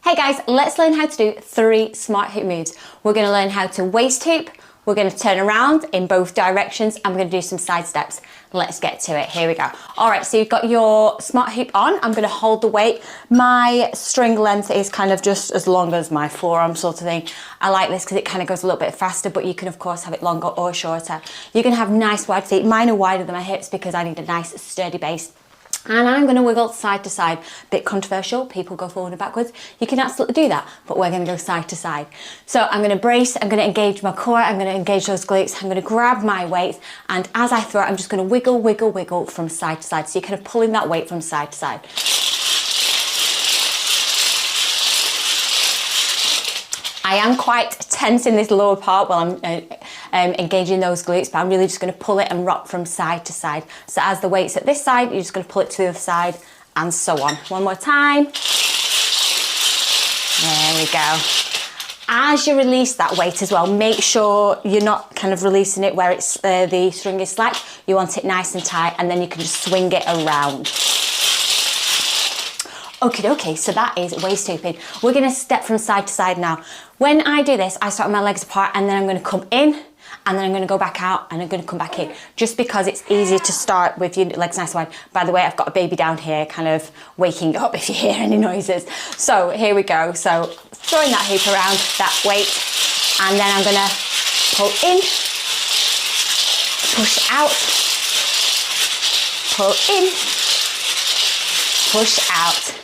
Hey guys, let's learn how to do 3 smart hoop moves. We're going to learn how to waist hoop, we're going to turn around in both directions, and we're going to do some side steps. Let's get to it. Here we go. All right, so you've got your smart hoop on. I'm going to hold the weight. My string length is kind of just as long as my forearm sort of thing. I like this because it kind of goes a little bit faster, but you can of course have it longer or shorter. You can have nice wide feet. Mine are wider than my hips because I need a nice sturdy base. And I'm going to wiggle side to side. Bit controversial, people go forward and backwards. You can absolutely do that, but we're going to go side to side. So I'm going to brace, I'm going to engage my core, I'm going to engage those glutes, I'm going to grab my weight, and as I throw it, I'm just going to wiggle, wiggle, wiggle from side to side. So you're kind of pulling that weight from side to side. I am quite tense in this lower part while I'm engaging those glutes, but I'm really just going to pull it and rock from side to side. So as the weight's at this side, you're just going to pull it to the other side, and so on. One more time. There we go. As you release that weight as well, make sure you're not kind of releasing it where it's the string is slack. You want it nice and tight, and then you can just swing it around. Okay, so that is waist hooping. We're going to step from side to side now. When I do this, I start with my legs apart, and then I'm going to come in, and then I'm going to go back out, and I'm going to come back in, just because it's easier to start with your legs nice and wide. By the way, I've got a baby down here kind of waking up if you hear any noises. So here we go. So throwing that hoop around, that weight, and then I'm going to pull in, push out, pull in, push out.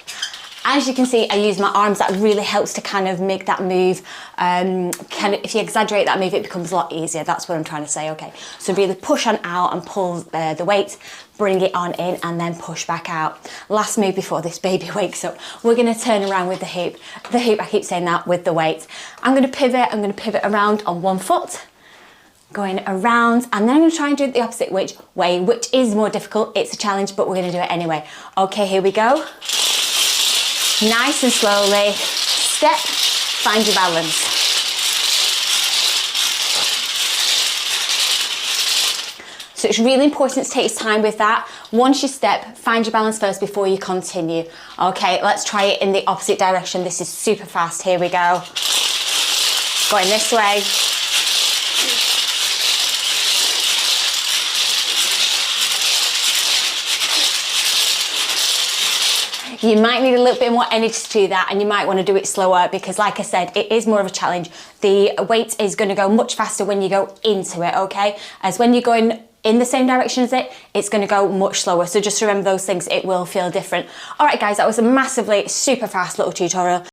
As you can see, I use my arms. That really helps to kind of make that move. If you exaggerate that move, it becomes a lot easier. That's what I'm trying to say, okay? So really push on out and pull the weight, bring it on in, and then push back out. Last move before this baby wakes up. We're gonna turn around with the hoop. The hoop, I keep saying that, with the weight. I'm gonna pivot around on one foot, going around, and then I'm going to try and do it the opposite way, which is more difficult. It's a challenge, but we're going to do it anyway. Okay, here we go. Nice and slowly, step, find your balance. So it's really important to take time with that. Once you step, find your balance first before you continue. Okay, let's try it in the opposite direction. This is super fast. Here we go. Going this way. You might need a little bit more energy to do that, and you might want to do it slower because, like I said, it is more of a challenge. The weight is going to go much faster when you go into it, okay? As when you're going in the same direction as it, it's going to go much slower. So just remember those things. It will feel different. All right, guys, that was a massively super fast little tutorial.